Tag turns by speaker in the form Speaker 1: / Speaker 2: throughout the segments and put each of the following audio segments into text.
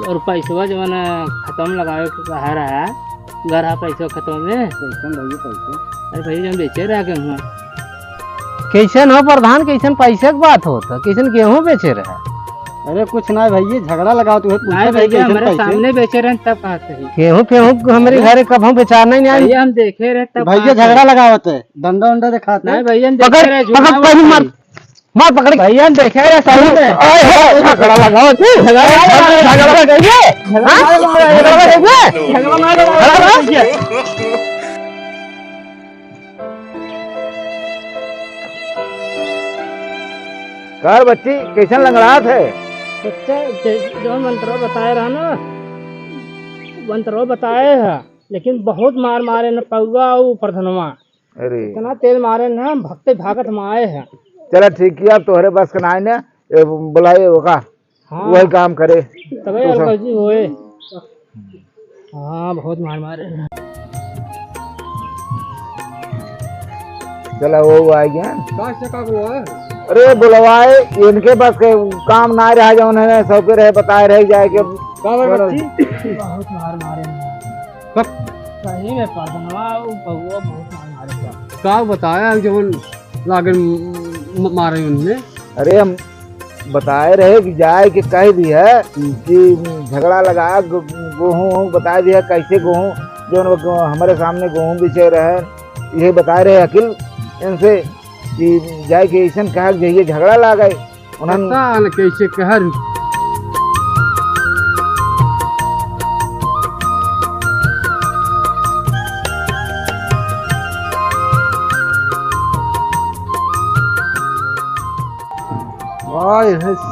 Speaker 1: और पैसा जो है खत्म लगावे के कहा रहा घर हा पैसा खत्म में कैसन भैया पैसे। अरे भैया जब बेचे रहा गेहूँ
Speaker 2: कैसन हो प्रधान, कैसन पैसे की बात होता, कैसन गेहूँ बेचे रहा।
Speaker 3: अरे कुछ ना भैया झगड़ा लगाओ तुहे
Speaker 1: नहीं भैया हमारे सामने बेचे रहे तब कहा से
Speaker 2: गेहूँ फेहूँ हमारे घर कब हम बेचाना ही नहीं।
Speaker 1: भैया हम देखे रहे तब
Speaker 3: भैया झगड़ा लगावत है, डंडा उंडा दिखाते
Speaker 1: नहीं भैया हम
Speaker 2: पकड़
Speaker 1: देखे रहे
Speaker 2: पकड़ पहले मार मार पकड़ भैया हम देखे रहे सामने झगड़ा लगाओ झगड़ा
Speaker 4: कर बच्ची कैसन लंगड़ात है।
Speaker 1: बच्चा जो मंत्रो बताए रहा ना मंत्रो बताए है लेकिन बहुत मार मारे न पौवा और प्रधनवा
Speaker 4: अरे
Speaker 1: इतना तेज मारे ना भक्ति भागत माए है।
Speaker 4: चलो ठीक किया तोहरे बस का नाई ने बुलाए होगा वही काम करे
Speaker 1: तबे अलगजी होए। हाँ बहुत मार मारे
Speaker 4: चलो वो आ गया। अरे बुलवाए इनके बस के काम ना रहा जो उन्होंने सौंपे रहे बताए रह जाए कि
Speaker 1: बहुत मार मारे सही में प्रधनवा और पौवा बहुत मार मारे
Speaker 3: का बताया जो लागन मारे उनने।
Speaker 4: अरे हम बताए रहे कि जाए कि कह दी है कि झगड़ा लगाया गेहूँ बताए दिया कैसे गेहूँ जो हमारे सामने गेहूँ बेचे रहे ये बताए रहे अकिल इनसे कि जाए के ऐसा कहा जाइए झगड़ा ला गए उन्होंने
Speaker 3: कैसे कहर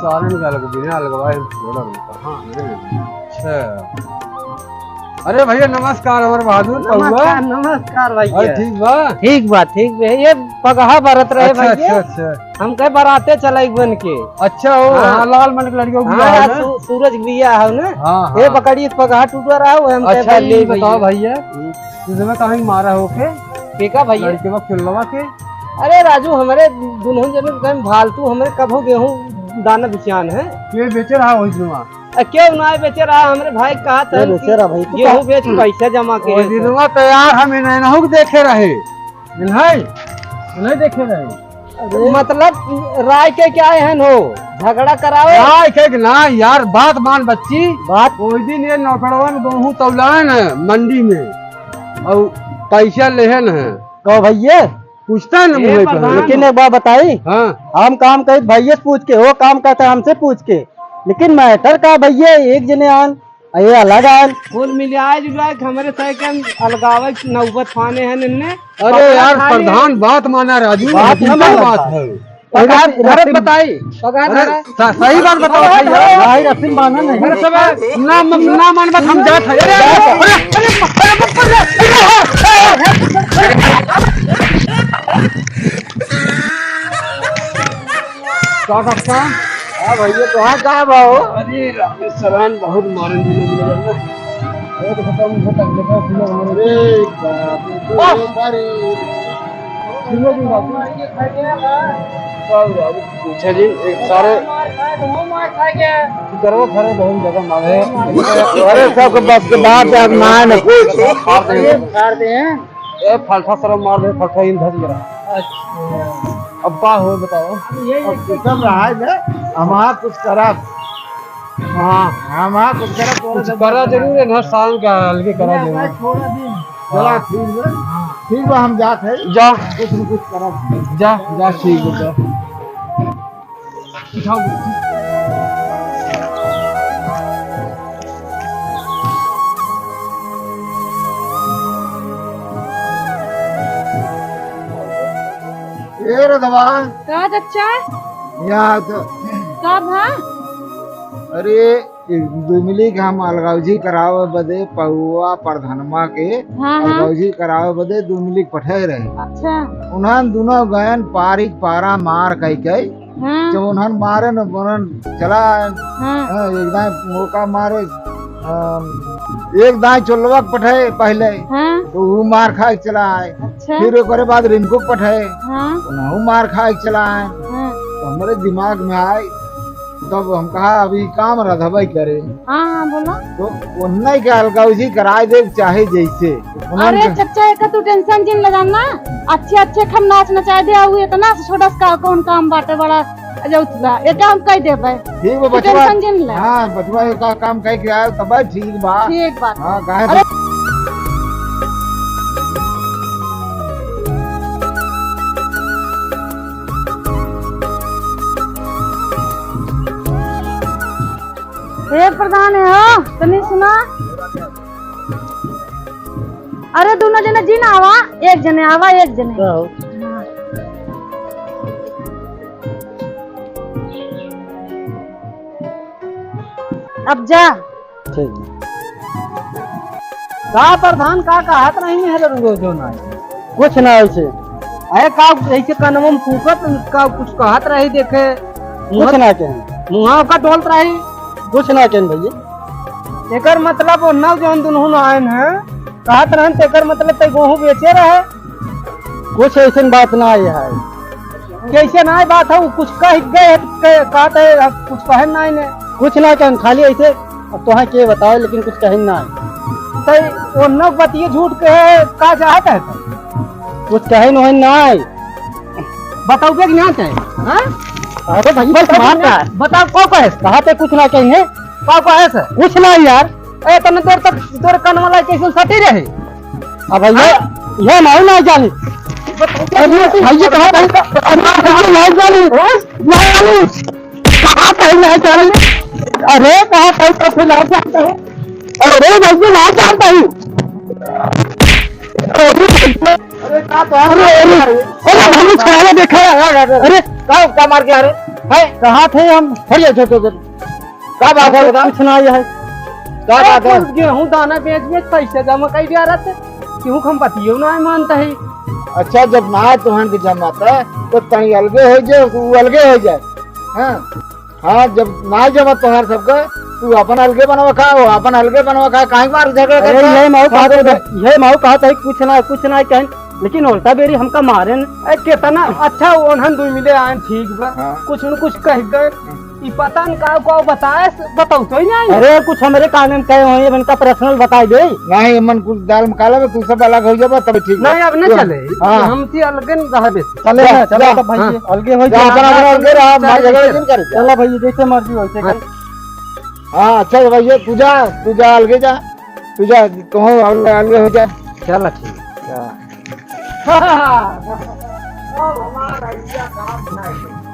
Speaker 3: सालन का बिना लगवाए अच्छा। अरे भैया नमस्कार अमर बहादुर।
Speaker 2: नमस्कार भैया।
Speaker 3: ठीक बा
Speaker 2: ठीक बा ये पगहा बरत रहे
Speaker 3: अच्छा,
Speaker 2: भैया।
Speaker 3: अच्छा
Speaker 2: हम कहे बराते चले बन के।
Speaker 3: अच्छा हो हाँ, लाल मन के लड़कियों की
Speaker 2: सूरज बिया है ना
Speaker 3: हाँ,
Speaker 2: ये पकड़िए पगहा टूटा रहा है हम कहे
Speaker 3: अच्छा
Speaker 2: ले
Speaker 3: बताओ भैया तुझे कहीं मारा हो के
Speaker 2: टेका भैया
Speaker 3: लड़के में फिल्लवा के।
Speaker 2: अरे राजू हमारे दोनों जने फालतू हमारे कभो गेहूँ दाना बिचान है
Speaker 3: ये बेचे रहा वही जुआ
Speaker 2: क्यों ना बेचे रहा हमारे भाई कहा था गेहूँ बेच पैसा जमा के
Speaker 3: दिनवा तैयार हम इन्हें देखे रहे नहीं देखे रहे
Speaker 2: मतलब राय के क्या है हो झगड़ा कराओ
Speaker 3: राय के ना यार बात मान बच्ची बात कोई दिन ये नौकड़वन गेहूँ तौलान है मंडी में और पैसा लेहन है
Speaker 2: तो भैया
Speaker 3: पूछता न
Speaker 2: लेकिन एक बात बताई
Speaker 3: हाँ
Speaker 2: हम काम कहे भैया से पूछ के हो काम करता है हमसे पूछ के लेकिन मैटर का भैया एक जने आन ये अलग आन कुल मिलाए जुलाए हमारे साइकिल अलगावे नौबत फाने हैं इनने।
Speaker 3: अरे यार प्रधान बात माना राजू बात है
Speaker 2: पगार बताई
Speaker 3: सही बात बताओ भाई रस्सी माना नहीं ना मान बात हम जात क्या करता
Speaker 4: भैया कहाँ कहाँ भाव
Speaker 3: अरे रामेश्वरन बहुत मारन अच्छा जी एक सारे करो खरे बहुत जगह मांगे
Speaker 4: अरे सब बस के बात है ना न कुछ
Speaker 1: मार दे
Speaker 3: ये फलफा सर मार दे फलफा इन धर जरा अब्बा हो बताओ
Speaker 4: सब रहा है हमारा कुछ करा
Speaker 3: हाँ
Speaker 4: हमारा कुछ
Speaker 3: करा जरूर है ना साल का हल्के करा जरूर
Speaker 4: थोड़ा दिन चला ठीक बा हम जात है
Speaker 3: जा
Speaker 4: कुछ न कुछ करा
Speaker 3: जा ठीक है जा उठाओ
Speaker 4: ये रे दवा
Speaker 5: का चचा
Speaker 4: याद
Speaker 5: का भा
Speaker 4: अरे दुमिली के हम अलगावजी करावे बदे पहुआ प्रधानमा के
Speaker 5: हाँ हाँ
Speaker 4: अलगावजी करावे बदे दुमिली पठे रहे
Speaker 5: अच्छा
Speaker 4: उन्हन दोनों गयन पारिक पारा मार कई कई
Speaker 5: हाँ
Speaker 4: जब उन्हन मारे न बनन चला
Speaker 5: हाँ
Speaker 4: एक दाएं मौका मारे एक दाएं चुलवा पठे पहले
Speaker 5: हाँ
Speaker 4: तो वो मार खा के चला आए
Speaker 5: अच्छा
Speaker 4: फिर एक बाद रिनको पठे
Speaker 5: हाँ
Speaker 4: उन्हों मार खा के चला आए
Speaker 5: हाँ
Speaker 4: तो हमारे दिमाग में आए तब हम कहा अभी काम रधबई करे
Speaker 5: हाँ हाँ बोलो।
Speaker 4: तो उन्हें के अलगावजी कराए दे चाहे जैसे
Speaker 5: अरे चचा एक तू टेंशन जिन लगाना अच्छे अच्छे हम नाच नचाए दे आऊ इतना छोटा सा कौन काम बाटे बड़ा जौतला एक हम कह देबे
Speaker 4: ठीक बा बचवा
Speaker 5: टेंशन जिन ले।
Speaker 4: हाँ बचवा का काम कह के आए तब ठीक बा
Speaker 5: ठीक बात।
Speaker 4: हाँ काहे
Speaker 5: हे प्रधान है हो तनी सुना। अरे दोनों जने जी ना आवा एक जने आवा एक जने। हाँ। अब जा।
Speaker 2: ठीक का प्रधान का कहत नहीं है रोज ना कुछ ना ऐसे अरे का ऐसे कनम फूकत का कुछ कहत रही देखे कुछ ना कहें मुहा का डोलत रही कुछ ना कहें भैया एकर मतलब ओन्ना जौन दुनहु आयन है कहत रहन तेकर मतलब ते गेहूं बेचे रहे कुछ ऐसे बात ना है कैसे ना बात है कुछ कह गए कहते कुछ कहे ना ने कुछ ना कहें खाली ऐसे अब तो के बताओ लेकिन कुछ कहें ना तो ओन्ना बतिए झूठ कहे का चाहत है कुछ कहे नहीं ना बताओ कि ना कहे हां अरे भाई बस मारता है बताओ को कहे कहते कुछ ना कहेंगे का कहे से कुछ ना यार ए तने देर तक तोर कान वाला कैसे सटी रहे अब ये माऊ ना जानी अरे भैया कहां नहीं नहीं जानी कहां कहीं नहीं जानी अरे कहां कहीं तो फिर ना जानता है अरे भैया ना जानता हूं अरे का तो अरे हम छाले देखा अरे का मार के आ रहे है कहां थे हम फड़िए छोटे का बात है बता कुछ ना है का बात है गेहूं दाना बेच बेच पैसे जमा कर दिया रहते क्यों हम बतियो ना मानता है
Speaker 4: अच्छा जब ना तुहन के जमाता है तो तनी अलगे हो जाए तू अलगे हो जाए हाँ हाँ जब ना जमा तुहार सबका तू अपन अलगे बनवा खा वो अपन अलगे बनवा खा काहे मार झगड़ा
Speaker 2: अरे ये माऊ कहता है कुछ ना कहें लेकिन उल्टा बेरी हमका मारे कितना अच्छा ओनहन दुई मिले आए ठीक बा कुछ न कुछ कह गए ई पता न का बताए बताओ तो नहीं अरे कुछ हमरे कान में कहे होए इनका पर्सनल बता दे
Speaker 4: नहीं मन कुछ दाल मकाला में तू सब अलग हो जाबा तब ठीक
Speaker 2: नहीं अब नहीं चले हम थी अलग न रह बे चले चलो तो भाई अलगे हो जा
Speaker 4: अपना अलगे रहा मार झगड़ा नहीं करे
Speaker 2: चलो भाई जैसे मर्जी होइसे कर
Speaker 4: हां अच्छा भैया तू जा अलगे जा तू जा कहो अलगे हो जा
Speaker 2: चल ठीक
Speaker 4: हां हमारा काम नहीं